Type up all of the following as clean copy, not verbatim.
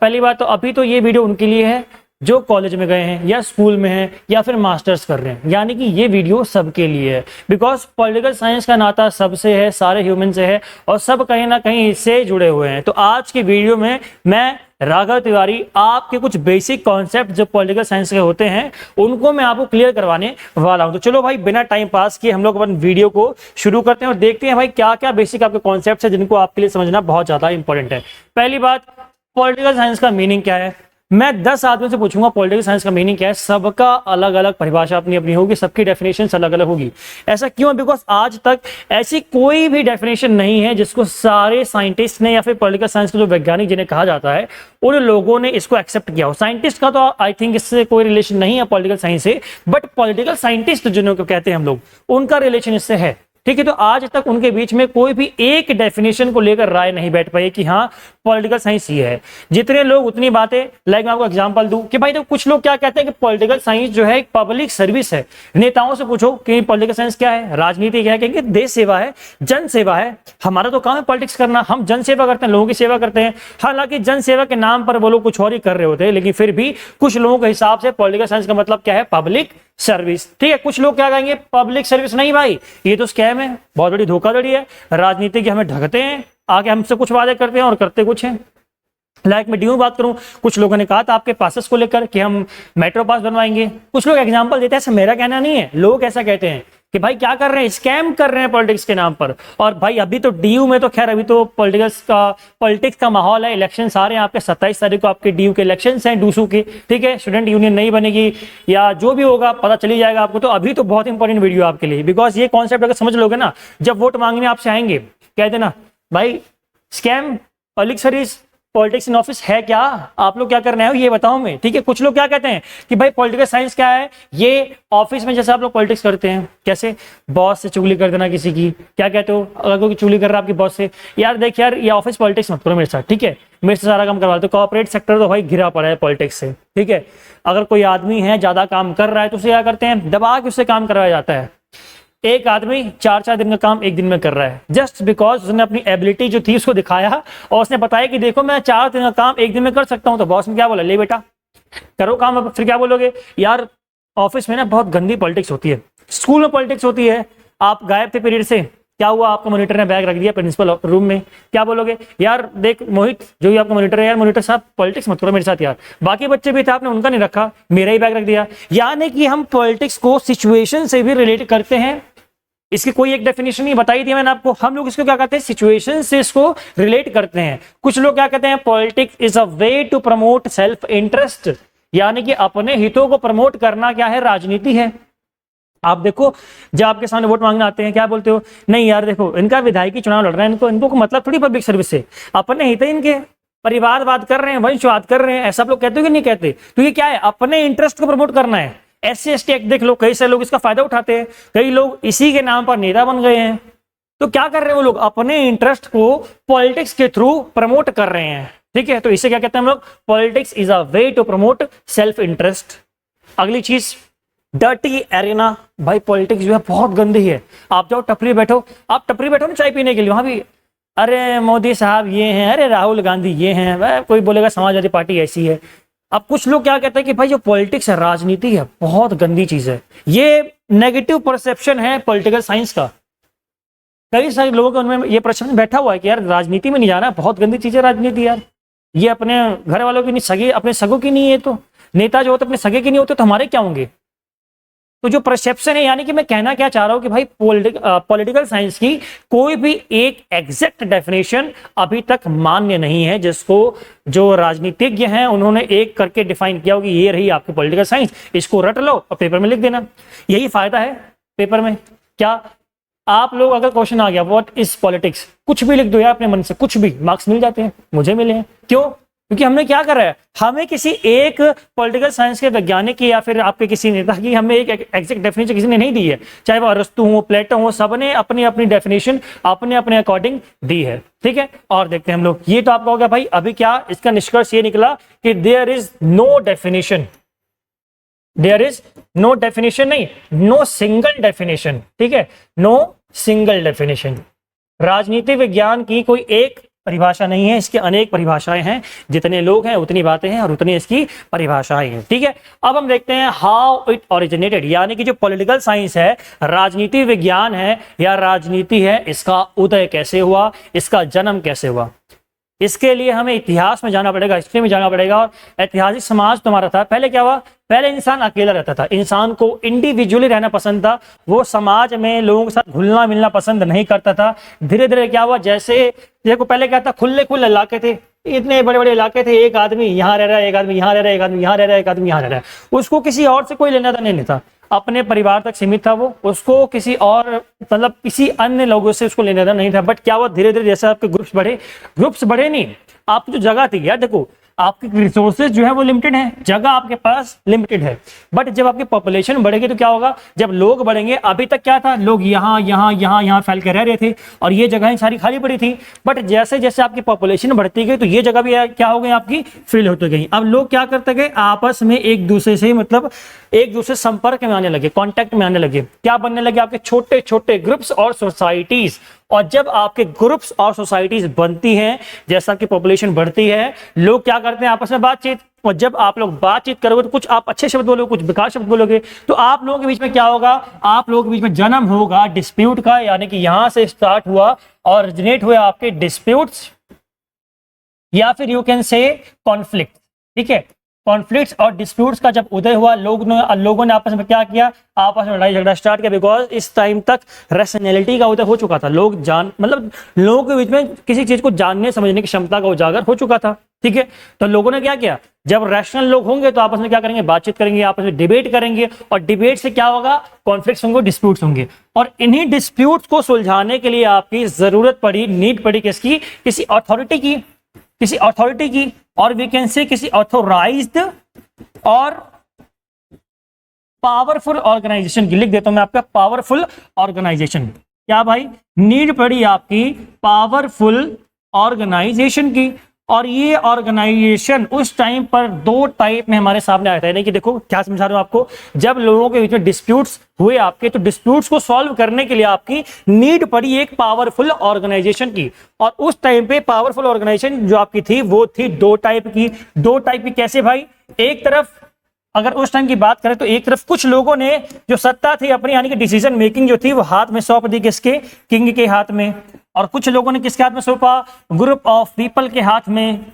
पहली बात तो अभी तो ये वीडियो उनके लिए है जो कॉलेज में गए हैं या स्कूल में हैं या फिर मास्टर्स कर रहे हैं, यानी कि ये वीडियो सबके लिए है। बिकॉज पॉलिटिकल साइंस का नाता सबसे है, सारे ह्यूमन से है और सब कहीं ना कहीं इससे जुड़े हुए हैं। तो आज की वीडियो में मैं राघव तिवारी आपके कुछ बेसिक कॉन्सेप्ट जो पॉलिटिकल साइंस के होते हैं उनको मैं आपको क्लियर करवाने वाला हूं। तो चलो भाई बिना टाइम पास किए हम लोग अपन वीडियो को शुरू करते हैं और देखते हैं भाई क्या क्या बेसिक आपके कॉन्सेप्ट है जिनको आपके लिए समझना बहुत ज्यादा इंपॉर्टेंट है। पहली बात, पॉलिटिकल साइंस का मीनिंग क्या है। मैं 10 आदमियों से पूछूंगा पॉलिटिकल साइंस का मीनिंग क्या है, सबका अलग अलग परिभाषा अपनी अपनी होगी, सबकी डेफिनेशन अलग अलग होगी। ऐसा क्यों? बिकॉज आज तक ऐसी कोई भी डेफिनेशन नहीं है जिसको सारे साइंटिस्ट ने या फिर पॉलिटिकल साइंस के जो वैज्ञानिक जिन्हें कहा जाता है उन लोगों ने इसको एक्सेप्ट किया हो। साइंटिस्ट का तो आई थिंक इससे कोई रिलेशन नहीं है पॉलिटिकल साइंस से, बट पॉलिटिकल साइंटिस्ट जिनको कहते हैं हम लोग, उनका रिलेशन इससे है। ठीक है, तो आज तक उनके बीच में कोई भी एक डेफिनेशन को लेकर राय नहीं बैठ पाई कि हाँ पॉलिटिकल साइंस ये है। जितने लोग उतनी बातें। लाइक मैं आपको एग्जांपल दूं कि भाई तो कुछ लोग क्या कहते हैं कि पॉलिटिकल साइंस जो है एक पब्लिक सर्विस है। नेताओं से पूछो कि पॉलिटिकल साइंस क्या है, राजनीति क्या है, कहेंगे देश सेवा है, जन सेवा है। हमारा तो काम है पॉलिटिक्स करना, हम जन सेवा करते हैं, लोगों की सेवा करते हैं। हालांकि जन सेवा के नाम पर वो लोग कुछ और ही कर रहे होते हैं, लेकिन फिर भी कुछ लोगों के हिसाब से पॉलिटिकल साइंस का मतलब क्या है, पब्लिक सर्विस। ठीक है, कुछ लोग क्या कहेंगे पब्लिक सर्विस नहीं भाई, ये तो स्कैम है, बहुत बड़ी धोखाधड़ी है, राजनीति की हमें ढकते हैं, आगे हमसे कुछ वादे करते हैं और करते कुछ हैं। लाइक मैं ड्यू बात करूं, कुछ लोगों ने कहा था आपके पासेस को लेकर कि हम मेट्रो पास बनवाएंगे। कुछ लोग एग्जांपल देते हैं, ऐसा मेरा कहना नहीं है, लोग ऐसा कहते हैं कि भाई क्या कर रहे हैं, स्कैम कर रहे हैं पॉलिटिक्स के नाम पर। और भाई अभी तो डीयू में तो खैर अभी तो पॉलिटिक्स का माहौल है, इलेक्शन आ रहे हैं आपके 27 तारीख को आपके डीयू के इलेक्शन हैं, डूसू के। ठीक है, स्टूडेंट यूनियन नहीं बनेगी या जो भी होगा पता चली जाएगा आपको। तो अभी तो बहुत इंपॉर्टेंट वीडियो आपके लिए, बिकॉज ये कॉन्सेप्ट अगर समझ लोगे ना, जब वोट मांगने आपसे आएंगे कह देना भाई scam, public service, politics in office है क्या, आप लोग क्या करना है ये बताओ मैं। ठीक है, कुछ लोग क्या कहते हैं कि भाई पॉलिटिकल साइंस क्या है, ये ऑफिस में जैसे आप लोग पॉलिटिक्स करते हैं, कैसे बॉस से चुगली कर देना किसी की। क्या कहते हो, अगर कोई चुगली कर रहा है आपकी बॉस से, यार देख यार ये ऑफिस पॉलिटिक्स मत करो मेरे साथ, ठीक है, मेरे से सारा काम करवा दो। कॉर्पोरेट सेक्टर तो भाई घिरा पड़ा है पॉलिटिक्स से। ठीक है, अगर कोई आदमी है ज्यादा काम कर रहा है तो उसे क्या करते हैं, दबा के उससे काम करवाया जाता है। एक आदमी 4-4 दिन का काम एक दिन में कर रहा है, जस्ट बिकॉज उसने अपनी एबिलिटी जो थी उसको दिखाया और उसने बताया कि देखो मैं 4 दिन का काम एक दिन में कर सकता हूं। तो बॉस ने क्या बोला, ले बेटा करो काम। फिर क्या बोलोगे, यार ऑफिस में ना बहुत गंदी पॉलिटिक्स होती है, स्कूल में पॉलिटिक्स होती है, आप गायब थे पीरियड से, क्या हुआ, आपका मॉनिटर ने बैग रख दिया प्रिंसिपल रूम में। क्या बोलोगे, यार देख मोहित जो भी आपका मॉनिटर है, यार मॉनिटर साहब पॉलिटिक्स मत करो मेरे साथ यार, बाकी बच्चे भी थे आपने उनका नहीं रखा, मेरा ही बैग रख दिया। यानी कि हम पॉलिटिक्स को सिचुएशन से भी रिलेट करते हैं। इसकी कोई एक डेफिनेशन नहीं बताई थी मैंने आपको, हम लोग इसको क्या करते हैं, सिचुएशन से इसको रिलेट करते हैं। कुछ लोग क्या कहते हैं, politics is a way to promote self interest, यानी कि अपने हितों को प्रमोट करना क्या है, राजनीति है। आप देखो जब आपके सामने वोट मांगने आते हैं क्या बोलते हो, नहीं यार देखो इनका विधायकी चुनाव लड़ रहा है, इनको मतलब थोड़ी पब्लिक सर्विस से, अपने हित है इनके, परिवारवाद कर रहे हैं, वंशवाद कर रहे हैं, ऐसा आप लोग कहते हो कि नहीं कहते। तो ये क्या है, अपने इंटरेस्ट को प्रमोट करना है। SC/ST एक्ट देख लो, कई सारे लोग इसका फायदा उठाते हैं, कई लोग इसी के नाम पर नेता बन गए हैं। तो क्या कर रहे हैं वो लोग, अपने इंटरेस्ट को पॉलिटिक्स के थ्रू प्रमोट कर रहे हैं। ठीक है, तो इसे क्या कहते हैं हम लोग, politics is a way to promote self interest. अगली चीज, डर्टी एरिना। भाई पॉलिटिक्स जो है बहुत गंदी है। आप जाओ टपरी बैठो, आप टपरी बैठो ना चाय पीने के लिए, वहां भी अरे मोदी साहब ये हैं, अरे राहुल गांधी ये हैं, कोई बोलेगा समाजवादी पार्टी ऐसी है। अब कुछ लोग क्या कहते हैं कि भाई जो पॉलिटिक्स है, राजनीति है, बहुत गंदी चीज है। ये नेगेटिव परसेप्शन है पॉलिटिकल साइंस का। कई सारे लोगों के उनमें ये प्रश्न बैठा हुआ है कि यार राजनीति में नहीं जाना, बहुत गंदी चीज है राजनीति यार, ये अपने घर वालों की नहीं, सगे अपने सगों की नहीं है, तो नेता जो होते अपने सगे के नहीं होते तो हमारे क्या होंगे। तो जो परसेप्शन है, यानी कि मैं कहना क्या चाह रहा हूं कि भाई पॉलिटिकल साइंस की कोई भी एक एग्जैक्ट डेफिनेशन अभी तक मान्य नहीं है, जिसको जो राजनीतिज्ञ हैं उन्होंने एक करके डिफाइन किया हो कि ये रही आपकी पॉलिटिकल साइंस, इसको रट लो और पेपर में लिख देना। यही फायदा है पेपर में। क्या आप लोग अगर क्वेश्चन आ गया व्हाट इज पॉलिटिक्स, कुछ भी लिख दो यार अपने मन से, कुछ भी, मार्क्स मिल जाते हैं, मुझे मिले हैं। क्यों? क्योंकि हमने क्या करा है, हमें किसी एक पॉलिटिकल साइंस के वैज्ञानिक की या फिर आपके किसी नेता की हमें एक एग्जैक्ट डेफिनेशन किसी ने नहीं दी है, चाहे वो अरस्तु हो, प्लेटो हो, सबने अपनी अपनी डेफिनेशन अपने अपने अकॉर्डिंग दी है। ठीक है, और देखते हैं हम लोग। ये तो आपका हो गया भाई, अभी क्या इसका निष्कर्ष ये निकला कि there is no definition, there is no definition, नहीं नो सिंगल डेफिनेशन। ठीक है, नो सिंगल डेफिनेशन। राजनीति विज्ञान की कोई एक परिभाषा नहीं है, इसके अनेक परिभाषाएं हैं। जितने लोग हैं उतनी बातें हैं और उतनी इसकी परिभाषाएं हैं। ठीक है, अब हम देखते हैं हाउ इट ओरिजिनेटेड, यानी कि जो पॉलिटिकल साइंस है, राजनीति विज्ञान है या राजनीति है, इसका उदय कैसे हुआ, इसका जन्म कैसे हुआ। इसके लिए हमें इतिहास में जाना पड़ेगा, हिस्ट्री में जाना पड़ेगा। और ऐतिहासिक समाज तुम्हारा था, पहले क्या हुआ, पहले इंसान अकेला रहता था, इंसान को इंडिविजुअली रहना पसंद था, वो समाज में लोगों के साथ घुलना मिलना पसंद नहीं करता था। धीरे धीरे क्या हुआ, जैसे देखो पहले क्या था, खुले खुले इलाके थे, इतने बड़े बड़े इलाके थे, एक आदमी यहाँ रह रहा है, एक आदमी यहाँ रह रहा है, एक आदमी यहाँ रह रहा है, एक आदमी यहाँ रह रहा है, उसको किसी और से कोई लेना देना नहीं था, अपने परिवार तक सीमित था वो, उसको किसी और मतलब किसी अन्य लोगों से उसको लेना देना नहीं था। बट क्या हुआ, धीरे धीरे जैसे आपके ग्रुप्स बढ़े नहीं, आपकी जो जगह थी यार, देखो आपकी रिसोर्सेज जो है वो लिमिटेड है, जगह आपके पास लिमिटेड है, बट जब आपकी पॉपुलेशन बढ़ेगी तो क्या होगा, जब लोग बढ़ेंगे, अभी तक क्या था, लोग यहाँ यहाँ यहाँ यहाँ फैल के रह रहे थे और ये जगहें सारी खाली पड़ी थी। बट जैसे जैसे आपकी पॉपुलेशन बढ़ती गई तो ये जगह भी क्या हो गई, आपकी फिल होती गई। अब लोग क्या करते गए, आपस में एक दूसरे से मतलब एक दूसरे संपर्क में आने लगे, कॉन्टेक्ट में आने लगे, क्या बनने लगे, आपके छोटे छोटे ग्रुप्स और सोसाइटीज। और जब आपके ग्रुप्स और सोसाइटीज बनती हैं, जैसा कि पॉपुलेशन बढ़ती है, लोग क्या करते हैं, आपस में बातचीत। और जब आप लोग बातचीत करोगे तो कुछ आप अच्छे शब्द बोलोगे, कुछ बेकार शब्द बोलोगे, तो आप लोगों के बीच में क्या होगा, आप लोगों के बीच में जन्म होगा डिस्प्यूट का, यानी कि यहां से स्टार्ट हुआ, ऑरिजिनेट हुआ आपके डिस्प्यूट्स या फिर यू कैन से कॉन्फ्लिक्ट। ठीक है, कॉन्फ्लिक्ट्स और डिस्प्यूट्स का जब उदय हुआ, लोगों ने आपस में क्या किया, आपस में लड़ाई झगड़ा स्टार्ट किया। बिकॉज इस टाइम तक रैशनैलिटी का उदय हो चुका था, लोग मतलब लोगों के बीच में किसी चीज को जानने समझने की क्षमता का उजागर हो चुका था। ठीक है, तो लोगों ने क्या किया, जब रैशनल लोग होंगे तो आपस में क्या करेंगे, बातचीत करेंगे, आपस में डिबेट करेंगे, और डिबेट से क्या होगा, कॉन्फ्लिक्ट्स होंगे, डिस्प्यूट्स होंगे। और इन्हीं डिस्प्यूट्स को सुलझाने के लिए आपकी जरूरत पड़ी, नीड पड़ी किसकी, किसी अथॉरिटी की, किसी अथॉरिटी की, और वी कैन से किसी ऑथोराइज्ड और पावरफुल ऑर्गेनाइजेशन की। लिख देता हूं मैं आपका, पावरफुल ऑर्गेनाइजेशन। क्या भाई, नीड पड़ी आपकी पावरफुल ऑर्गेनाइजेशन की। और ये ऑर्गेनाइजेशन उस टाइम पर दो टाइप में हमारे सामने आया था। यानी कि देखो क्या समझा रहा हूं आपको, जब लोगों के बीच में डिस्प्यूट्स हुए आपके, तो डिस्प्यूट्स को सॉल्व करने के लिए आपकी नीड पड़ी एक पावरफुल ऑर्गेनाइजेशन की। और उस टाइम पे पावरफुल ऑर्गेनाइजेशन जो आपकी थी वो थी दो टाइप की। दो टाइप की कैसे भाई, एक तरफ अगर उस टाइम की बात करें तो एक तरफ कुछ लोगों ने जो सत्ता थी अपनी, यानी कि डिसीजन मेकिंग जो थी वो हाथ में सौंप दी, किसके, किंग के हाथ में। और कुछ लोगों ने किसके हाथ में सौंपा, ग्रुप ऑफ पीपल के हाथ में।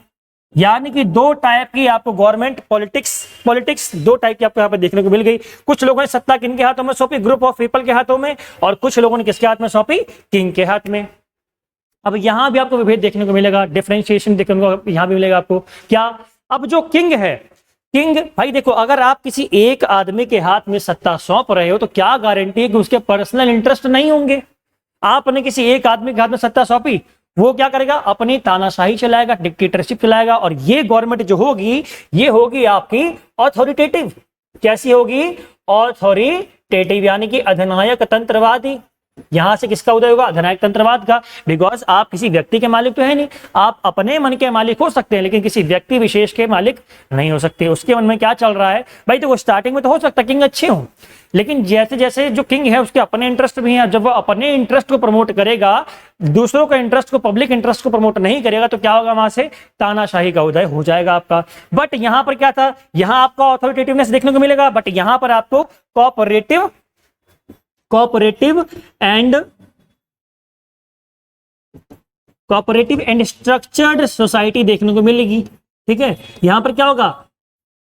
यानी कि दो टाइप की आपको गवर्नमेंट पॉलिटिक्स दो टाइप की आपको यहाँ पे देखने को मिल गई। कुछ लोगों ने सत्ता किन के हाथों में सौंपी, ग्रुप ऑफ पीपल के हाथों में, और कुछ लोगों ने किसके हाथ में सौंपी, किंग के हाथ में। अब यहां भी आपको विभेद देखने को मिलेगा, डिफरेंशिएशन देखने को यहां भी मिलेगा आपको। क्या, अब जो किंग है, किंग भाई देखो, अगर आप किसी एक आदमी के हाथ में सत्ता सौंप रहे हो तो क्या गारंटी है कि उसके पर्सनल इंटरेस्ट नहीं होंगे। आपने किसी एक आदमी के हाथ में सत्ता सौंपी, वो क्या करेगा, अपनी तानाशाही चलाएगा, डिक्टेटरशिप चलाएगा। और ये गवर्नमेंट जो होगी, ये होगी आपकी ऑथोरिटेटिव। कैसी होगी, ऑथोरिटेटिव, यानी कि अधिनायक तंत्रवादी। यहां से किसका उदय होगा, अधिनायक तंत्रवाद का। बिकॉज आप किसी व्यक्ति के मालिक तो है नहीं, आप अपने मन के मालिक हो सकते हैं लेकिन किसी व्यक्ति विशेष के मालिक नहीं हो सकते। उसके मन में क्या चल रहा है भाई, तो वो स्टार्टिंग में तो हो सकता है किंग अच्छे हो, लेकिन जैसे जैसे जो किंग है उसके अपने इंटरेस्ट भी हैं। जब वो अपने इंटरेस्ट को प्रमोट करेगा, दूसरों का इंटरेस्ट को, पब्लिक इंटरेस्ट को प्रमोट नहीं करेगा, तो क्या होगा, वहां से तानाशाही का उदय हो जाएगा आपका। बट यहां पर क्या था, यहां आपका ऑथोरिटेटिवनेस देखने को मिलेगा, बट यहां पर आपको कोऑपरेटिव एंड स्ट्रक्चर्ड सोसाइटी देखने को मिलेगी। ठीक है, यहां पर क्या होगा,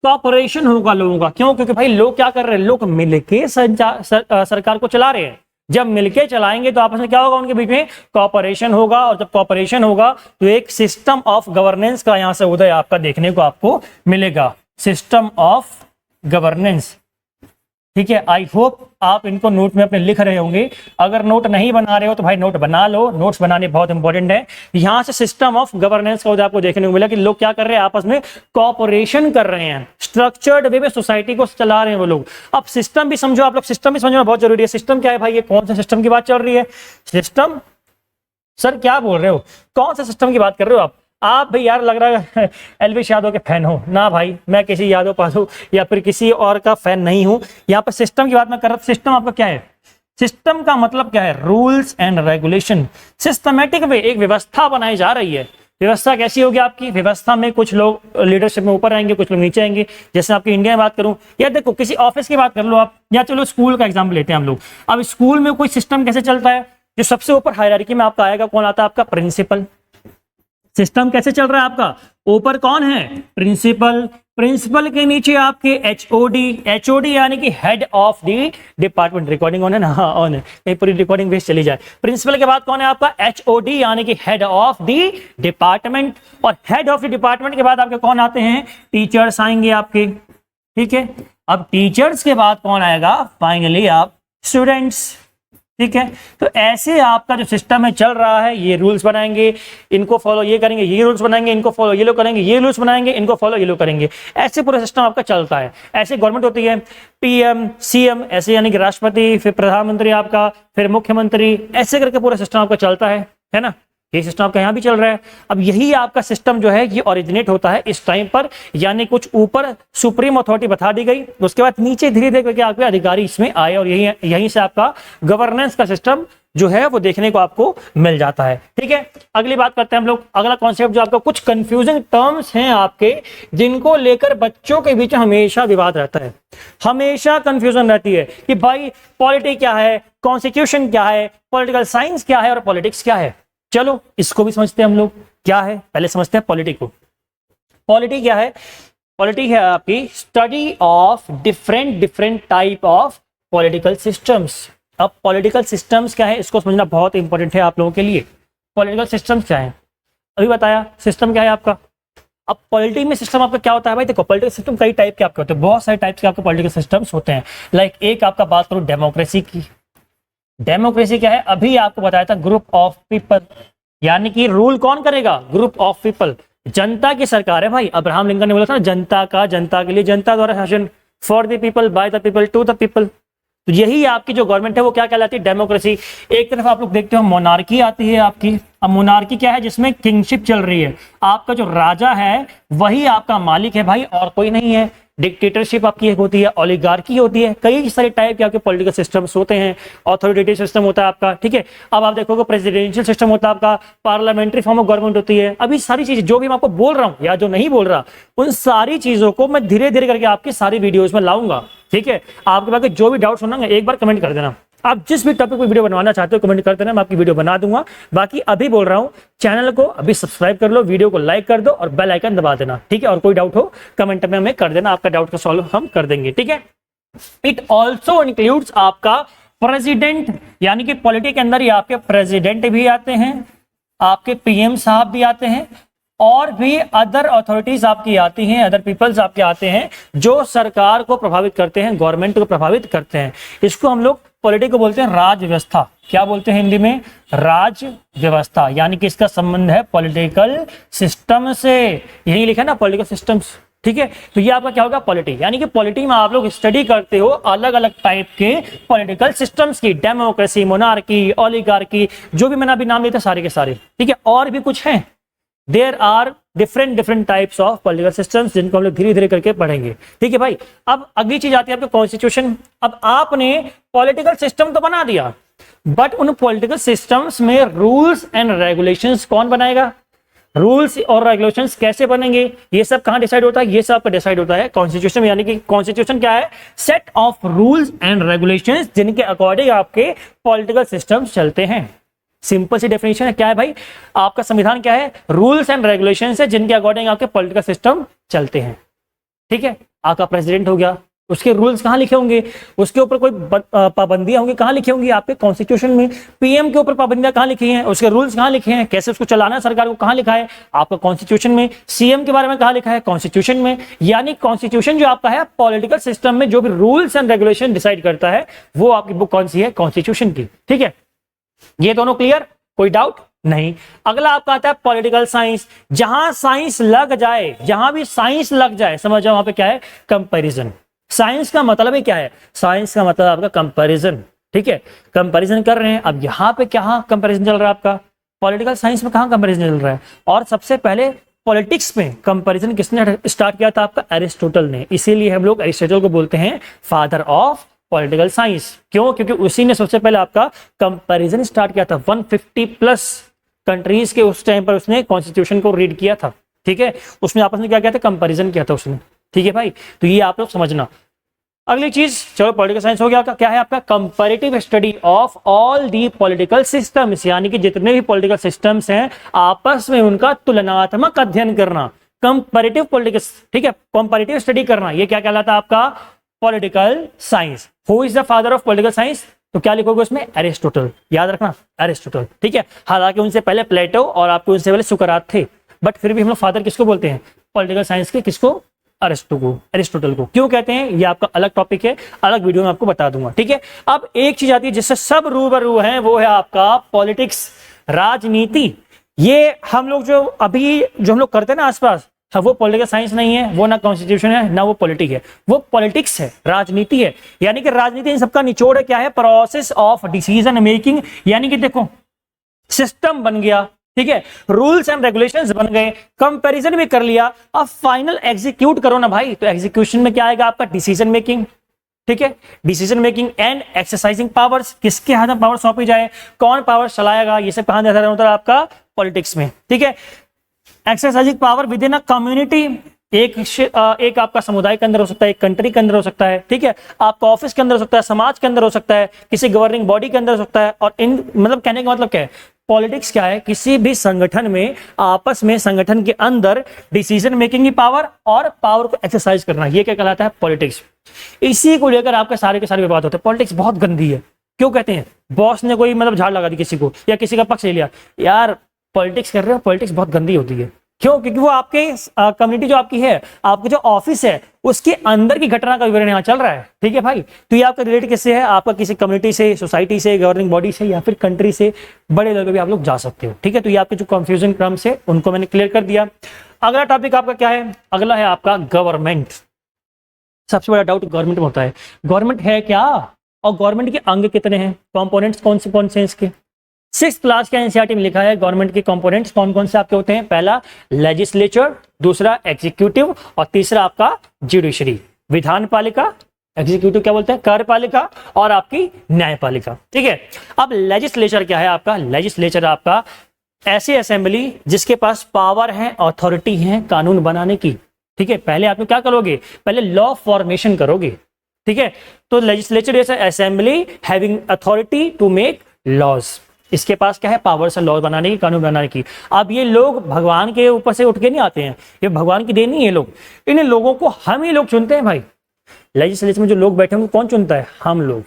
कॉपरेशन होगा लोगों का। क्यों, क्योंकि भाई लोग क्या कर रहे हैं, लोग मिलके सरकार को चला रहे हैं। जब मिलके चलाएंगे तो आपस में क्या होगा, उनके बीच में कॉपरेशन होगा। और जब कॉपरेशन होगा तो एक सिस्टम ऑफ गवर्नेंस का यहां से उदय आपका देखने को आपको मिलेगा, सिस्टम ऑफ गवर्नेंस। ठीक है, आई होप आप इनको नोट में अपने लिख रहे होंगे। अगर नोट नहीं बना रहे हो तो भाई नोट बना लो, नोट्स बनाने बहुत इंपॉर्टेंट है। यहां से सिस्टम ऑफ गवर्नेंस का उदय आपको देखने को मिला कि लोग क्या कर रहे हैं, आपस में कॉपरेशन कर रहे हैं, स्ट्रक्चर्ड वे में सोसाइटी को चला रहे हैं वो लोग। अब सिस्टम भी समझो, आप लोग सिस्टम भी समझना बहुत जरूरी है। सिस्टम क्या है भाई, ये कौन सा सिस्टम की बात चल रही है, सिस्टम, सर क्या बोल रहे हो, कौन सा सिस्टम की बात कर रहे हो आप भाई, यार लग रहा है एलविश यादव के फैन हो ना भाई। मैं किसी यादव पासू या फिर किसी और का फैन नहीं हूं, यहाँ पर सिस्टम की बात मैं कर रहा हूं। सिस्टम आपका क्या है, सिस्टम का मतलब क्या है? Rules and regulation. Systematic way, एक व्यवस्था बनाई जा रही है। व्यवस्था कैसी होगी आपकी? व्यवस्था में कुछ लोग लीडरशिप में ऊपर आएंगे, कुछ लोग नीचे आएंगे। जैसे आपकी इंडिया में बात करूं, या देखो किसी ऑफिस की बात कर लो आप, या चलो स्कूल का एग्जाम्पल लेते हैं हम लोग। अब स्कूल में कोई सिस्टम कैसे चलता है? जो सबसे ऊपर हायरार्की में आपका आएगा, कौन आता है? आपका प्रिंसिपल। सिस्टम कैसे चल रहा है आपका? ऊपर कौन है? प्रिंसिपल। प्रिंसिपल के नीचे आपके एचओडी। एचओडी यानी कि head of the department. Recording on है ना? हाँ ऑन है, ये पूरी रिकॉर्डिंग बेस चली जाए। प्रिंसिपल के बाद कौन है आपका? एचओडी यानी कि हेड ऑफ द डिपार्टमेंट। और हेड ऑफ द डिपार्टमेंट के बाद आपके कौन आते हैं? टीचर्स आएंगे आपके, ठीक है। अब टीचर्स के बाद कौन आएगा? फाइनली आप स्टूडेंट्स, ठीक है। तो ऐसे आपका जो सिस्टम है चल रहा है। ये रूल्स बनाएंगे, इनको फॉलो ये करेंगे, ये रूल्स बनाएंगे, इनको फॉलो ये लोग करेंगे, ये रूल्स बनाएंगे, इनको फॉलो ये लोग करेंगे। ऐसे पूरा सिस्टम आपका चलता है। ऐसे गवर्नमेंट होती है, पीएम सीएम, ऐसे यानी कि राष्ट्रपति, फिर प्रधानमंत्री आपका, फिर मुख्यमंत्री, ऐसे करके पूरा सिस्टम आपका चलता है ना? ये सिस्टम आपका यहाँ भी चल रहा है। अब यही आपका सिस्टम जो है ये ओरिजिनेट होता है इस टाइम पर, यानी कुछ ऊपर सुप्रीम अथॉरिटी बता दी गई, उसके बाद नीचे धीरे धीरे करके आपके अधिकारी इसमें आए, और यहीं से आपका गवर्नेंस का सिस्टम जो है वो देखने को आपको मिल जाता है, ठीक है। अगली बात करते हैं हम लोग। अगला कॉन्सेप्ट जो आपका, कुछ कंफ्यूजिंग टर्म्स हैं आपके जिनको लेकर बच्चों के बीच हमेशा विवाद रहता है, हमेशा कंफ्यूजन रहती है कि भाई पॉलिटी क्या है, कॉन्स्टिट्यूशन क्या है, पॉलिटिकल साइंस क्या है और पॉलिटिक्स क्या है। चलो इसको भी समझते हैं हम लोग क्या है। पहले समझते हैं पॉलिटी को। पॉलिटी क्या है? पॉलिटी है आपकी study of different type of political systems. अब पॉलिटिकल सिस्टम्स क्या है इसको समझना बहुत इंपॉर्टेंट है आप लोगों के लिए। पॉलिटिकल सिस्टम्स क्या है? अभी बताया सिस्टम क्या है आपका। अब पॉलिटी में सिस्टम आपका क्या होता है भाई? देखो पॉलिटिकल सिस्टम कई टाइप के आपके होते हैं, बहुत सारे टाइप्स के आपके पॉलिटिकल सिस्टम्स होते हैं। लाइक एक आपका बात करूं डेमोक्रेसी की। डेमोक्रेसी क्या है? अभी आपको बताया था, ग्रुप ऑफ पीपल, यानी कि रूल कौन करेगा? Group of people. जनता की सरकार है भाई। अब्राहम लिंकन ने बोला था ना, जनता का, जनता के लिए, जनता द्वारा शासन, for the people, by the people, to the people. तो यही आपकी जो गवर्नमेंट है वो क्या कहलाती है? डेमोक्रेसी। एक तरफ आप लोग देखते हो मोनार्की आती है आपकी। अब मोनार्की क्या है? जिसमें किंगशिप चल रही है, आपका जो राजा है वही आपका मालिक है भाई, और कोई नहीं है। डिक्टेटरशिप आपकी एक होती है, ओलिगार्की होती है, कई सारे टाइप के आपके पॉलिटिकल सिस्टम्स होते हैं। ऑथोरिटेटिव सिस्टम होता है आपका, ठीक है। अब आप देखोगे प्रेसिडेंशियल सिस्टम होता है आपका, पार्लियामेंट्री फॉर्म ऑफ गवर्नमेंट होती है। अभी सारी चीजें जो भी मैं आपको बोल रहा हूँ या जो नहीं बोल रहा, उन सारी चीजों को मैं धीरे धीरे करके आपकी सारी वीडियोज में लाऊंगा, ठीक है। आपके पास जो भी डाउट्स होना एक बार कमेंट कर देना। आप जिस भी टॉपिक पे वीडियो बनवाना चाहते हो कमेंट कर देना, मैं आपकी वीडियो बना दूंगा। बाकी अभी बोल रहा हूं, चैनल को अभी सब्सक्राइब कर लो, वीडियो को लाइक कर दो और बेल आइकन दबा देना, ठीक है। और कोई डाउट हो कमेंट में हमें कर देना, आपका डाउट को सॉल्व हम कर देंगे, ठीक है। इट ऑल्सो इंक्लूड्स आपका प्रेसिडेंट, यानी कि पॉलिटिक्स के अंदर ही आपके प्रेसिडेंट भी आते हैं, आपके पीएम साहब भी आते हैं, और भी अदर अथॉरिटीज आपकी आती हैं, अदर पीपल्स आपके आते हैं जो सरकार को प्रभावित करते हैं, गवर्नमेंट को प्रभावित करते हैं। इसको हम लोग पॉलिटिक्स को बोलते हैं राज व्यवस्था। क्या बोलते हैं हिंदी में? राज व्यवस्था। यानी कि इसका संबंध है पॉलिटिकल सिस्टम से। यही लिखा है ना, पॉलिटिकल सिस्टम्स, ठीक है। तो ये आपका क्या होगा? पॉलिटी। यानी कि पॉलिटी में आप लोग स्टडी करते हो अलग अलग टाइप के पॉलिटिकल सिस्टम्स की, डेमोक्रेसी, मोनार्की, ओलिगार्की, जो भी मैंने अभी नाम लिए थे सारे के सारे, ठीक है। और भी कुछ हैं, there are different types of political systems, जिनको हम लोग धीरे धीरे करके पढ़ेंगे, ठीक है भाई। अब अगली चीज आती है आपके कॉन्स्टिट्यूशन। अब आपने पॉलिटिकल सिस्टम तो बना दिया, बट उन पॉलिटिकल सिस्टम्स में रूल्स एंड रेगुलेशंस कौन बनाएगा? रूल्स और रेगुलेशंस कैसे बनेंगे? ये सब कहां डिसाइड होता है? ये सब आपका डिसाइड होता है कॉन्स्टिट्यूशन में। यानी कि कॉन्स्टिट्यूशन क्या है? Set of rules and regulations जिनके अकॉर्डिंग आपके पॉलिटिकल सिस्टम्स चलते हैं। सिंपल सी डेफिनेशन है, क्या है भाई? आपका संविधान क्या है? रूल्स एंड रेगुलेशंस है जिनके अकॉर्डिंग आपके पॉलिटिकल सिस्टम चलते हैं, ठीक है। आपका प्रेसिडेंट हो गया, उसके रूल्स कहां लिखे होंगे? उसके ऊपर कोई पाबंदियां होंगी, कहां लिखी होंगी? आपके कॉन्स्टिट्यूशन में। पीएम के ऊपर पाबंदियां कहां लिखी हैं? उसके रूल्स कहां लिखे हैं? कैसे उसको चलाना है सरकार को, कहां लिखा है? आपका कॉन्स्टिट्यूशन में। सीएम के बारे में कहां लिखा है? कॉन्स्टिट्यूशन में। यानी कॉन्स्टिट्यूशन जो आपका है पॉलिटिकल सिस्टम में जो भी रूल्स एंड रेगुलेशन डिसाइड करता है, वो आपकी बुक कौन सी है? कॉन्स्टिट्यूशन की, ठीक है। ये दोनों क्लियर? कोई डाउट नहीं। अगला आपका आता है पॉलिटिकल साइंस। जहां साइंस लग जाए, जहां भी साइंस लग जाए, समझ जाओ वहां पे क्या है? कंपैरिजन। साइंस का मतलब है क्या है? साइंस का मतलब आपका कंपैरिजन, ठीक है। कंपैरिजन कर रहे हैं। अब यहां पे क्या कंपैरिजन चल रहा है आपका? पॉलिटिकल साइंस में कहां कंपैरिजन चल रहा है? और सबसे पहले पॉलिटिक्स में कंपैरिजन किसने स्टार्ट किया था? आपका एरिस्टोटल ने। इसीलिए हम लोग एरिस्टोटल को बोलते हैं फादर ऑफ पॉलिटिकल साइंस। क्यों? क्योंकि उसी ने सबसे पहले आपका कंपैरिजन स्टार्ट किया था। 150 प्लस कंट्रीज के उस टाइम पर उसने कॉन्स्टिट्यूशन को रीड किया था। ठीक है, उसमें आपस में क्या किया था? कंपैरिजन किया था उसने। ठीक है भाई, तो ये आप लोग समझना। अगली चीज, चलो पॉलिटिकल साइंस हो गया, क्या है आपका? Comparative study of all the political systems, यानी कि जितने भी पॉलिटिकल सिस्टम्स हैं आपस में उनका तुलनात्मक अध्ययन करना, कंपैरेटिव पॉलिटिक्स। ठीक है, कंपैरेटिव स्टडी करना, ये क्या कहलाता है आपका? Political science. Who is the father of political science? तो क्या लिखोगे उसमें? एरिस्टोटल। याद रखना, एरिस्टोटल। ठीक है, हालांकि उनसे पहले प्लेटो और आपके उनसे पहले सुकरात थे, बट फिर भी हम लोग फादर किसको बोलते हैं पॉलिटिकल साइंस के? किसको? एरिस्टोटल को। क्यों कहते हैं ये आपका अलग टॉपिक है, अलग वीडियो में आपको बता दूंगा। ठीक है, अब एक चीज आती है जिससे सब रूबरू हैं, वो है आपका पॉलिटिक्स, राजनीति। ये हम लोग जो अभी जो हम लोग करते हैं ना आसपास, वो पॉलिटिकल साइंस नहीं है, वो ना कॉन्स्टिट्यूशन है, ना वो पॉलिटिक्स है, वो पॉलिटिक्स है, राजनीति है। यानी कि राजनीति इन सबका निचोड़ है, क्या है? Process of decision making. यानी कि देखो, सिस्टम बन गया, ठीक है, रूल्स एंड रेगुलेशंस बन गए, कंपैरिजन भी कर लिया, अब फाइनल एग्जीक्यूट करो ना भाई। तो एग्जीक्यूशन में क्या आएगा आपका? Decision making. ठीक है, decision making and exercising powers, किसके हाथ में पावर सौंपी जाए, कौन पावर चलाएगा, ये सब कहां देखा होता है? आपका पॉलिटिक्स में। ठीक है, exercising power with in a community, एक आपका समुदाय के अंदर हो सकता है, एक कंट्री के अंदर हो सकता है। ठीक है, आपका ऑफिस के अंदर हो सकता है, समाज के अंदर हो सकता है, किसी गवर्निंग बॉडी के अंदर हो सकता है। और इन मतलब कहने का मतलब क्या है? पॉलिटिक्स क्या है? किसी भी संगठन में आपस में संगठन के अंदर डिसीजन मेकिंग की पावर और पावर को एक्सरसाइज करना, ये क्या कहलाता है? पॉलिटिक्स। इसी को लेकर आपके सारे के सारे विवाद होते हैं। पॉलिटिक्स बहुत गंदी है। क्यों कहते हैं? बॉस ने कोई मतलब झाड़ लगा दी किसी को, या किसी का पक्ष ले लिया, यार पॉलिटिक्स कर रहे हो, पॉलिटिक्स बहुत गंदी होती है। क्यों? क्योंकि वो आपके कम्युनिटी जो आपकी है, आपका जो ऑफिस है, उसके अंदर की घटना का विवरण यहाँ चल रहा है। ठीक है भाई, तो ये आपका रिलेट किससे है? आपका किसी कम्युनिटी से, सोसाइटी से, गवर्निंग बॉडी से, या फिर कंट्री से, बड़े लेवल पे भी आप लोग जा सकते हो। ठीक है, तो ये आपके जो कंफ्यूजन क्रम्स है उनको मैंने क्लियर कर दिया। अगला टॉपिक आपका क्या है? अगला है आपका गवर्नमेंट। सबसे बड़ा डाउट गवर्नमेंट में होता है, गवर्नमेंट है क्या और गवर्नमेंट के अंग कितने हैं, कंपोनेंट्स कौन से हैं इसके। 6th क्लास के एनसीईआरटी में लिखा है गवर्नमेंट के कंपोनेंट्स कौन कौन से आपके होते हैं। पहला लेजिस्लेचर, दूसरा एग्जीक्यूटिव, और तीसरा आपका जुडिशरी। विधान पालिका, एग्जीक्यूटिव क्या बोलते हैं, कार्यपालिका, और आपकी न्यायपालिका। ठीक है, अब लेजिस्लेचर क्या है आपका। लेजिस्लेचर आपका ऐसी असेंबली जिसके पास पावर है, अथॉरिटी है कानून बनाने की। ठीक है, पहले आप लोग क्या करोगे, पहले लॉ फॉर्मेशन करोगे। ठीक है, तो legislature is assembly having authority to make laws. इसके पास क्या है, पावर से लॉ बनाने की, कानून बनाने की। अब ये लोग भगवान के ऊपर से उठ के नहीं आते हैं, ये भगवान की देन नहीं है। लोग, इन लोगों को हम ही लोग चुनते हैं भाई। लेजिस्लेचर में जो लोग बैठे होंगे कौन चुनता है, हम लोग,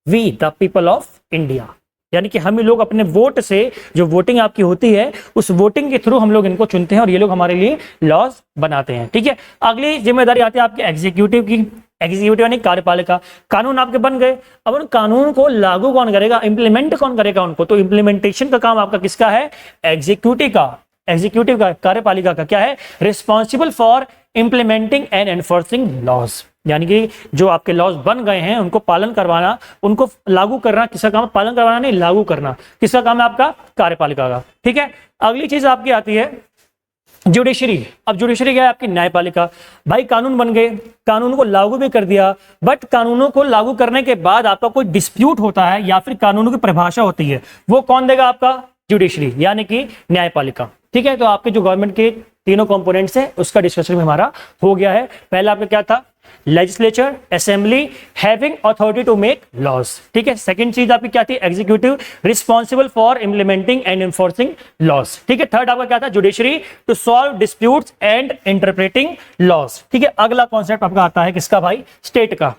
we the people of India. यानी कि हम ही लोग अपने वोट से, जो वोटिंग आपकी होती है, उस वोटिंग के थ्रू हम लोग इनको चुनते हैं और ये लोग हमारे लिए लॉज बनाते हैं। ठीक है, अगली जिम्मेदारी आती है आपकी एग्जीक्यूटिव की। एग्जीक्यूटिव यानी कार्यपालिका। कानून आपके बन गए, अब उन कानून को लागू कौन करेगा, इंप्लीमेंट कौन करेगा उनको। तो इंप्लीमेंटेशन का काम आपका किसका है, एग्जीक्यूटिव का। एग्जीक्यूटिव का, कार्यपालिका का क्या है, responsible for implementing and enforcing laws. यानी कि जो आपके लॉज बन गए हैं उनको पालन करवाना, उनको लागू करना किसका काम है, पालन करवाना नहीं, लागू करना किसका काम है, आपका कार्यपालिका का। ठीक है, अगली चीज आपकी आती है जुडिशरी। अब जुडिशरी क्या है, आपकी न्यायपालिका। भाई कानून बन गए, कानून को लागू भी कर दिया, बट कानूनों को लागू करने के बाद आपका कोई डिस्प्यूट होता है या फिर कानूनों की परिभाषा होती है, वो कौन देगा, आपका जुडिशरी यानी कि न्यायपालिका। ठीक है, तो आपके जो गवर्नमेंट के तीनों कंपोनेंट्स हैं उसका डिस्कशन में हमारा हो गया है। पहला आपका क्या था, legislature, assembly having authority to make laws. ठीक है, सेकंड चीज आपकी क्या थी, executive responsible for implementing and enforcing laws. ठीक है, थर्ड आपका क्या था, judiciary to solve disputes and interpreting laws. ठीक है, अगला कॉन्सेप्ट आपका आता है किसका भाई, स्टेट का।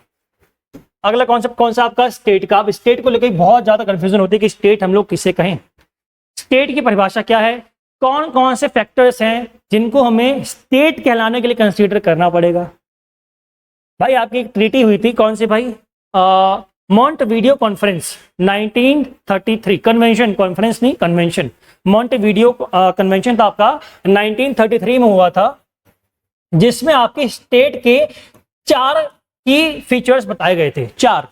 अगला कॉन्सेप्ट कौन सा आपका, स्टेट का। अब स्टेट को लेकर बहुत ज्यादा कंफ्यूजन होती है कि स्टेट हम लोग किसे कहें। स्टेट की परिभाषा क्या है, कौन कौन से फैक्टर्स हैं जिनको हमें स्टेट कहलाने के लिए कंसीडर करना पड़ेगा। भाई आपकी एक ट्रीटी हुई थी, कौन सी भाई, मॉन्टेविडियो कॉन्फ्रेंस 1933, कन्वेंशन, कॉन्फ्रेंस नहीं कन्वेंशन, मॉन्टेविडियो कन्वेंशन था आपका 1933 में हुआ था, जिसमें आपके स्टेट के 4 की फीचर्स बताए गए थे, 4।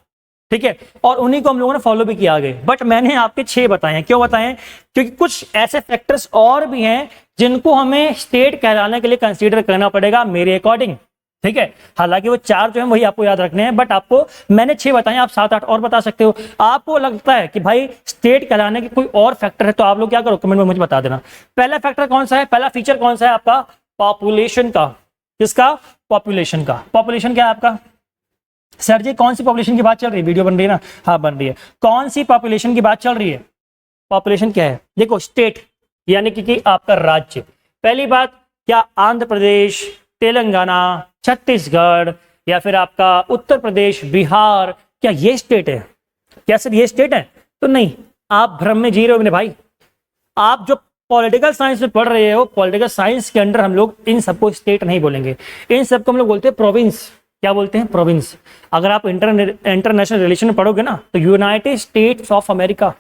ठीक है, और उन्हीं को हम लोगों ने फॉलो भी किया गए, बट मैंने आपके 6 बताए हैं। क्यों बताए हैं, क्योंकि कुछ ऐसे फैक्टर्स और भी हैं जिनको हमें स्टेट कहलाने के लिए कंसीडर करना पड़ेगा मेरे अकॉर्डिंग। ठीक है। हालांकि वो 4 जो है वही आपको याद रखने हैं, बट आपको मैंने 6 बताए, आप 7-8 और बता सकते हो। आपको लगता है कि भाई स्टेट कहलाने के कोई और फैक्टर है तो आप लोग क्या करो, कमेंट में मुझे बता देना। पहला फैक्टर कौन सा है, पहला फीचर कौन सा है आपका, पॉपुलेशन का। किसका, पॉपुलेशन का। पॉपुलेशन क्या है आपका, सर जी कौन सी पॉपुलेशन की बात चल रही है, वीडियो बन रही है ना, हाँ बन रही है, कौन सी पॉपुलेशन की बात चल रही है। पॉपुलेशन क्या है, देखो स्टेट यानी कि आपका राज्य। पहली बात, क्या आंध्र प्रदेश, तेलंगाना, छत्तीसगढ़ या फिर आपका उत्तर प्रदेश, बिहार, क्या ये स्टेट है, क्या सर ये स्टेट है, तो नहीं, आप भ्रम में जी रहे हो मेरे भाई। आप जो पॉलिटिकल साइंस में पढ़ रहे हो, पॉलिटिकल साइंस के अंडर हम लोग इन सबको स्टेट नहीं बोलेंगे, इन सबको हम लोग बोलते हैं प्रोविंस। क्या बोलते हैं, प्रोविंस। अगर आप इंटरनेशनल रिलेशन में पढ़ोगे ना तो United states of America,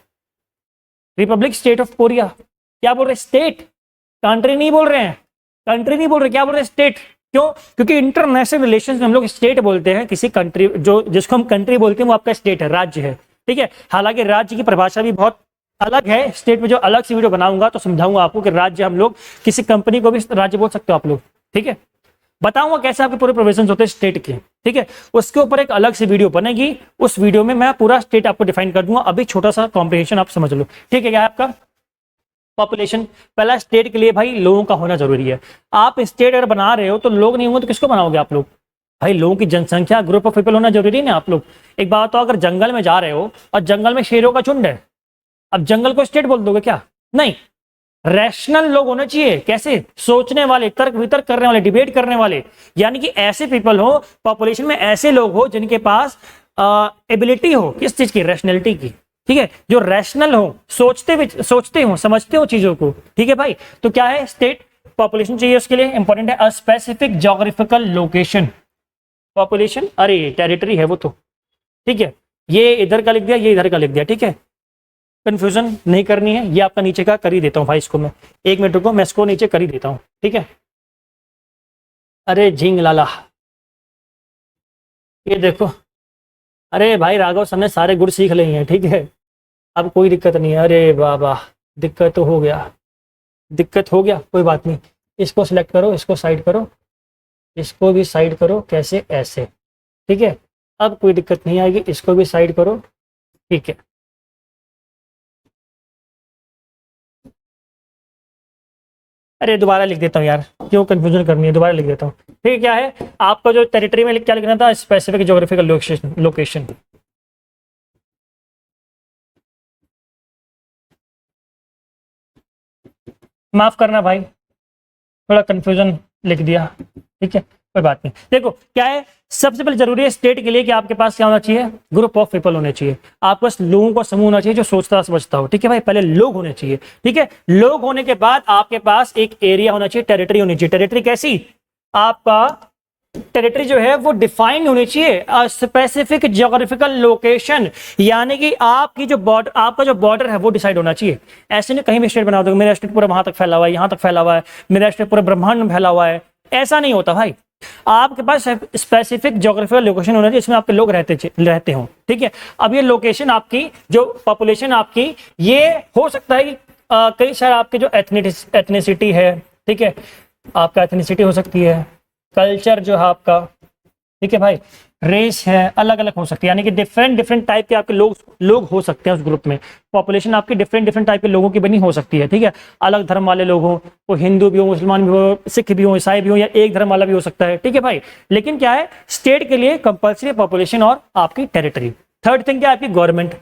Republic state of Korea, क्या बोल रहे हैं, स्टेट, कंट्री नहीं बोल रहे हैं, कंट्री नहीं बोल रहे, क्या बोल रहे हैं, स्टेट। क्यों, क्योंकि इंटरनेशनल रिलेशंस में हम लोग स्टेट बोलते हैं किसी कंट्री, जो जिसको हम कंट्री बोलते हैं वो आपका स्टेट है, राज्य है, ठीक है। हालांकि राज्य की परिभाषा भी बहुत अलग है, स्टेट में जो अलग से वीडियो बनाऊंगा तो समझाऊंगा आपको कि राज्य हम लोग किसी कंपनी को भी राज्य बोल सकते हो आप लोग, ठीक है। बताऊंगा कैसे आपके पूरे प्रोविजन होते हैं स्टेट के, ठीक है। उसके ऊपर एक अलग से वीडियो बनेगी, उस वीडियो में मैं पूरा स्टेट आपको डिफाइन कर दूंगा। अभी छोटा सा कॉम्प्रिहेंशन आप समझ लो, ठीक है। क्या है आपका पॉपुलेशन, पहला स्टेट के लिए भाई लोगों का होना जरूरी है। आप स्टेट अगर बना रहे हो तो लोग नहीं होंगे तो किसको बनाओगे आप लोग, भाई लोगों की जनसंख्या, ग्रुप ऑफ पीपल होना जरूरी नहीं आप लोग। एक बात तो, अगर जंगल में जा रहे हो और जंगल में शेरों का झुंड है, अब जंगल को स्टेट बोल दोगे क्या, नहीं। रैशनल लोग होने चाहिए, कैसे, सोचने वाले, तर्क वितर्क करने वाले, डिबेट करने वाले, यानी कि ऐसे पीपल हो पॉपुलेशन में, ऐसे लोग हो जिनके पास एबिलिटी हो किस चीज की, रैशनैलिटी की, ठीक है, जो रैशनल हो, सोचते हो, समझते हो चीजों को, ठीक है भाई। तो क्या है, स्टेट पॉपुलेशन चाहिए, उसके लिए इंपॉर्टेंट है a specific geographical location. Population, अरे टेरिटरी है वो तो, ठीक है, ये इधर का लिख दिया, ये इधर का लिख दिया, ठीक है, कंफ्यूजन नहीं करनी है। ये आपका नीचे का कर ही देता हूं भाई, इसको मैं 1 मिनट रुको, मैं इसको नीचे कर ही देता हूं, ठीक है। अरे झिंग लाला, ये देखो, अरे भाई राघव सर ने सारे गुड़ सीख लिए हैं, ठीक है, अब कोई दिक्कत नहीं है। अरे बाबा, दिक्कत तो हो गया, दिक्कत हो गया, कोई बात नहीं। इसको सिलेक्ट करो, इसको साइड करो, इसको भी साइड करो, कैसे, ऐसे, ठीक है। अब कोई दिक्कत नहीं आएगी, इसको भी साइड करो, ठीक है। अरे दोबारा लिख देता हूँ यार, क्यों कंफ्यूजन करनी है, दोबारा लिख देता हूँ, ठीक है। क्या है आपका जो टेरिटरी में क्या लिखना था, स्पेसिफिक ज्योग्राफिकल लोकेशन। माफ करना भाई, थोड़ा कंफ्यूजन लिख दिया, ठीक है, कोई बात नहीं। देखो क्या है, सबसे पहले जरूरी है स्टेट के लिए कि आपके पास क्या होना चाहिए, ग्रुप ऑफ पीपल होने चाहिए, आपके पास लोगों का समूह होना चाहिए जो सोचता समझता हो, ठीक है भाई, पहले लोग होने चाहिए, ठीक है। लोग होने के बाद आपके पास एक एरिया होना चाहिए, टेरिटरी होनी चाहिए। टेरिटरी कैसी, आपका टेरिटरी जो है वो डिफाइन होनी चाहिए, स्पेसिफिक ज्योग्राफिकल लोकेशन, यानी कि आपकी जो बॉर्डर, आपका जो बॉर्डर है वो डिसाइड होना चाहिए। ऐसे नहीं कहीं भी स्टेट बना दो, मेरा स्टेट पूरा वहां तक फैला हुआ है, यहां तक फैला हुआ है, मेरा स्टेट पूरा ब्रह्मांड में फैला हुआ है, ऐसा नहीं होता भाई। आपके पास स्पेसिफिक ज्योग्राफिकल लोकेशन होना चाहिए जिसमें आपके लोग रहते हो, ठीक है। अब ये लोकेशन आपकी, जो पॉपुलेशन आपकी, ये हो सकता है कि कई सारे आपके जो एथनिसिटी है, ठीक है, आपका एथनिसिटी हो सकती है, कल्चर जो है आपका, ठीक है भाई, रेस है, अलग अलग हो सकती है, यानी कि डिफरेंट टाइप के आपके लोग हो सकते हैं उस ग्रुप में। पॉपुलेशन आपकी डिफरेंट टाइप के लोगों की बनी हो सकती है, ठीक है। अलग धर्म वाले लोग हो, वो हिंदू भी हो, मुसलमान भी हो, सिख भी हो, ईसाई भी हो, या एक धर्म वाला भी हो सकता है, ठीक है भाई। लेकिन क्या है, स्टेट के लिए कंपल्सरी पॉपुलेशन और आपकी टेरिटरी। थर्ड थिंग क्या है, आपकी गवर्नमेंट।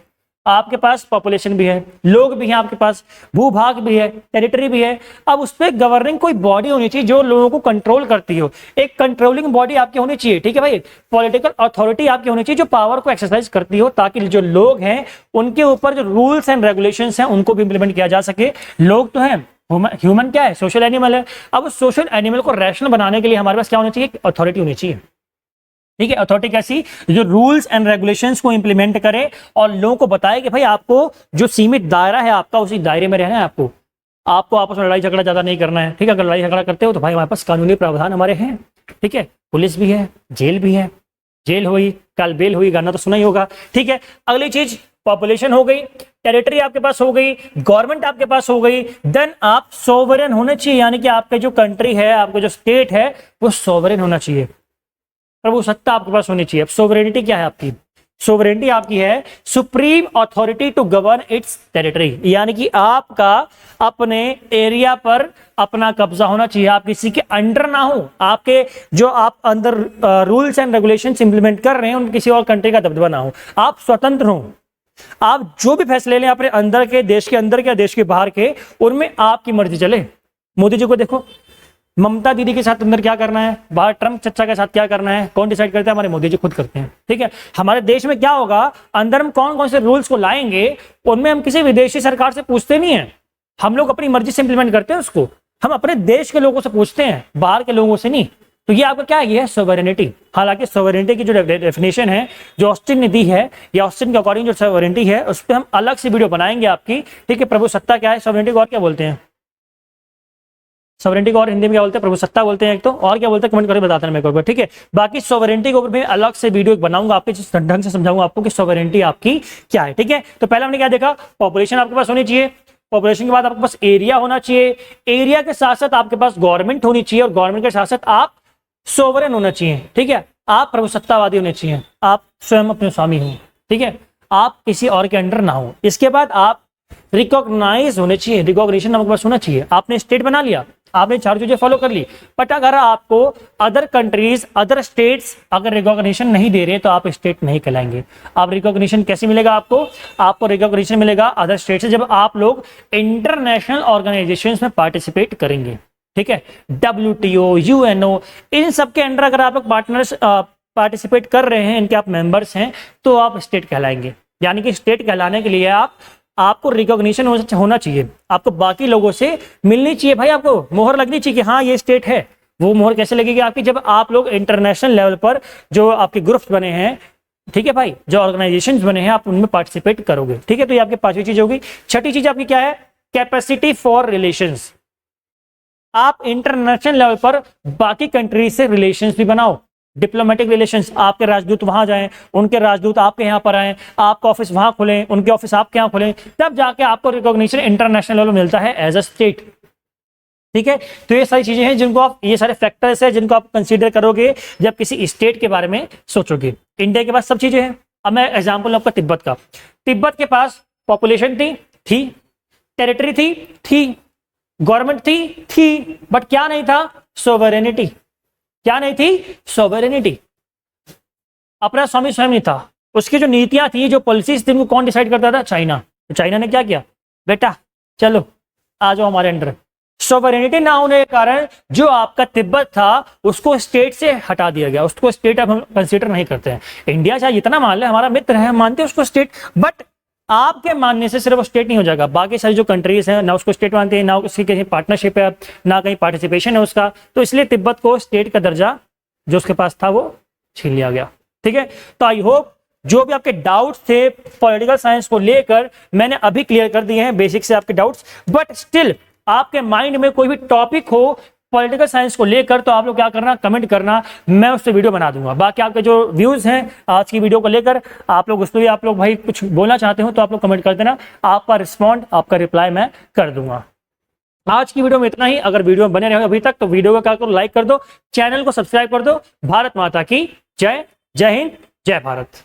आपके पास पॉपुलेशन भी है, लोग भी हैं, आपके पास भूभाग भी है, टेरिटरी भी है। अब उस पर गवर्निंग कोई बॉडी होनी चाहिए जो लोगों को कंट्रोल करती हो, एक कंट्रोलिंग बॉडी आपकी होनी चाहिए, ठीक है भाई। पॉलिटिकल अथॉरिटी आपकी होनी चाहिए जो पावर को एक्सरसाइज करती हो, ताकि जो लोग हैं उनके ऊपर जो रूल्स एंड रेगुलेशंस हैं उनको भी इंप्लीमेंट किया जा सके। लोग तो हैं, ह्यूमन क्या है, सोशल एनिमल है। अब उस सोशल एनिमल को रैशनल बनाने के लिए हमारे पास क्या होना चाहिए, अथॉरिटी होनी चाहिए, ठीक है। अथॉरिटी कैसी, जो रूल्स एंड रेगुलेशंस को इंप्लीमेंट करे और लोगों को बताए कि भाई आपको जो सीमित दायरा है आपका, उसी दायरे में रहना है, आपको आपस में लड़ाई झगड़ा ज्यादा नहीं करना है, ठीक है। अगर लड़ाई झगड़ा करते हो तो भाई हमारे पास कानूनी प्रावधान हमारे हैं, ठीक है, पुलिस भी है, जेल भी है, जेल हुई कल बेल हुई, गाना तो सुना ही होगा, ठीक है। अगली चीज, पॉपुलेशन हो गई, टेरिटरी आपके पास हो गई, गवर्नमेंट आपके पास हो गई, देन आप सोवरेन होने चाहिए, यानी कि आपका जो कंट्री है, आपका जो स्टेट है वो सोवरेन होना चाहिए। प्रभुसत्ता आपके पास होनी चाहिए। अब सोवरेनिटी क्या है आपकी? सोवरेनिटी आपकी है supreme authority to govern its territory, यानी कि आपका अपने एरिया पर अपना कब्जा होना चाहिए, आप किसी के अंडर ना हो, आपके जो आप अंदर रूल्स एंड रेगुलेशंस इंप्लीमेंट कर रहे हैं उन किसी और कंट्री का दबदबा ना हो, आप स्वतंत्र हो, आप जो भी फैसले लें अपने अंदर के, देश के अंदर के, देश के बाहर के, उनमें आपकी मर्जी चले। मोदी जी को देखो, ममता दीदी के साथ अंदर क्या करना है, बाहर ट्रंप चचा के साथ क्या करना है, कौन डिसाइड करता है? हमारे मोदी जी खुद करते हैं। ठीक है, हमारे देश में क्या होगा, अंदर हम कौन कौन से रूल्स को लाएंगे, उनमें हम किसी विदेशी सरकार से पूछते नहीं है, हम लोग अपनी मर्जी से इंप्लीमेंट करते हैं उसको, हम अपने देश के लोगों से पूछते हैं, बाहर के लोगों से नहीं। तो ये आपका क्या है, ये है सोवरेनिटी। हालांकि सोवरेनिटी की जो डेफिनेशन है, जो ऑस्टिन ने दी है, या ऑस्टिन के अकॉर्डिंग जो सोवरेनिटी है, उस पर हम अलग से वीडियो बनाएंगे आपकी। ठीक है, प्रभुसत्ता क्या है, सोवरेनिटी को और क्या बोलते हैं, सोवरेनिटी को और हिंदी में क्या बोलते हैं, प्रभुसत्ता बोलते हैं एक तो, और क्या बोलते हैं कमेंट करके बताते हैं मेरे को। ठीक है, बाकी सोवरेनिटी के ऊपर मैं अलग से वीडियो बनाऊंगा आपके, जिस ढंग से समझाऊंगा आपको कि सोवरेनिटी आपकी क्या है। ठीक है, तो पहले हमने क्या देखा, पॉपुलेशन आपके पास होनी चाहिए, पॉपुलेशन के बाद आपके पास एरिया होना चाहिए, एरिया के साथ साथ आपके पास गवर्नमेंट होनी चाहिए, और गवर्नमेंट के साथ साथ आप सोवरेन होना चाहिए। ठीक है, आप प्रभुसत्तावादी होने चाहिए, आप स्वयं अपने स्वामी हो। ठीक है, आप किसी और के अंडर ना हो। इसके बाद आप रिकॉग्नाइज होने चाहिए, रिकॉग्निशन आपके पास होना चाहिए। आपने स्टेट बना लिया, आपने चार चीजें फॉलो कर ली, बट अगर आपको अदर कंट्रीज, अदर स्टेट्स अगर रिकॉग्निशन नहीं दे रहे तो आप स्टेट नहीं कहलाएंगे। आप रिकॉग्निशन कैसे मिलेगा आपको रिकॉग्निशन मिलेगा अदर स्टेट से, जब आप लोग इंटरनेशनल ऑर्गेनाइजेशंस में पार्टिसिपेट करेंगे। ठीक है, WTO, UNO, इन सब के अंडर अगर आप लोग पार्टनर्स पार्टिसिपेट कर रहे हैं, इनके आप मेंबर्स हैं, तो आप स्टेट कहलाएंगे। यानी कि स्टेट कहलाने के लिए आपको रिकॉग्निशन होना चाहिए, आपको बाकी लोगों से मिलनी चाहिए, भाई आपको मोहर लगनी चाहिए कि हाँ ये स्टेट है। वो मोहर कैसे लगेगी आपकी, जब आप लोग इंटरनेशनल लेवल पर जो आपके ग्रुप्स बने हैं, ठीक है भाई, जो ऑर्गेनाइजेशंस बने हैं, आप उनमें पार्टिसिपेट करोगे। ठीक है, तो ये आपकी पांचवी चीज होगी। छठी चीज आपकी क्या है, कैपेसिटी फॉर रिलेशंस। आप इंटरनेशनल लेवल पर बाकी कंट्री से रिलेशंस भी बनाओ, डिप्लोमेटिक रिलेशंस, आपके राजदूत वहां जाएं, उनके राजदूत आपके यहाँ पर आए, आपका ऑफिस वहां खुलें, उनके ऑफिस आपके यहाँ खुलें, तब जाके आपको रिकॉग्निशन इंटरनेशनल लेवल मिलता है एज अ स्टेट। ठीक है, तो ये सारी चीजें हैं जिनको आप, ये सारे फैक्टर्स हैं जिनको आप कंसीडर करोगे जब किसी स्टेट के बारे में सोचोगे। इंडिया के पास सब चीजें हैं। अब मैं एग्जाम्पल आपका तिब्बत का, तिब्बत के पास पॉपुलेशन थी, टेरिटरी थी, गवर्नमेंट थी, बट क्या नहीं था, सोवरेनिटी। क्या नहीं थी, सोवरेनिटी, अपना स्वामी स्वयं नहीं था। उसकी जो नीतियां थी, जो पॉलिसीज थी, उनको कौन डिसाइड करता था, चाइना। तो चाइना ने क्या किया, बेटा चलो आ जाओ हमारे अंडर। सोवरेनिटी ना होने के कारण जो आपका तिब्बत था उसको स्टेट से हटा दिया गया, उसको स्टेट अब हम कंसीडर नहीं करते हैं। इंडिया चाहे जितना मान ले, हमारा मित्र है, हम मानते हैं उसको स्टेट, बट आपके मानने से सिर्फ स्टेट नहीं हो जाएगा, बाकी सारी जो कंट्रीज हैं ना उसको स्टेट मानते हैं, ना उसकी कहीं पार्टनरशिप है, ना कहीं पार्टिसिपेशन है उसका। तो इसलिए तिब्बत को स्टेट का दर्जा जो उसके पास था वो छीन लिया गया। ठीक है, तो आई होप जो भी आपके डाउट्स थे पॉलिटिकल साइंस को लेकर मैंने अभी क्लियर कर दिए हैं, बेसिक से आपके डाउट्स। बट स्टिल आपके माइंड में कोई भी टॉपिक हो पॉलिटिकल साइंस को लेकर, तो आप लोग क्या करना, कमेंट करना, मैं उस पर वीडियो बना दूंगा। बाकी आपके जो व्यूज हैं आज की वीडियो को लेकर, आप लोग उस पर भी आप लोग भाई कुछ बोलना चाहते हो तो आप लोग कमेंट कर देना, आपका रिस्पॉन्ड, आपका रिप्लाई मैं कर दूंगा। आज की वीडियो में इतना ही। अगर वीडियो में बने रहे अभी तक तो वीडियो को क्या करो, लाइक कर दो, चैनल को सब्सक्राइब कर दो। भारत माता की जय, जय हिंद, जय भारत।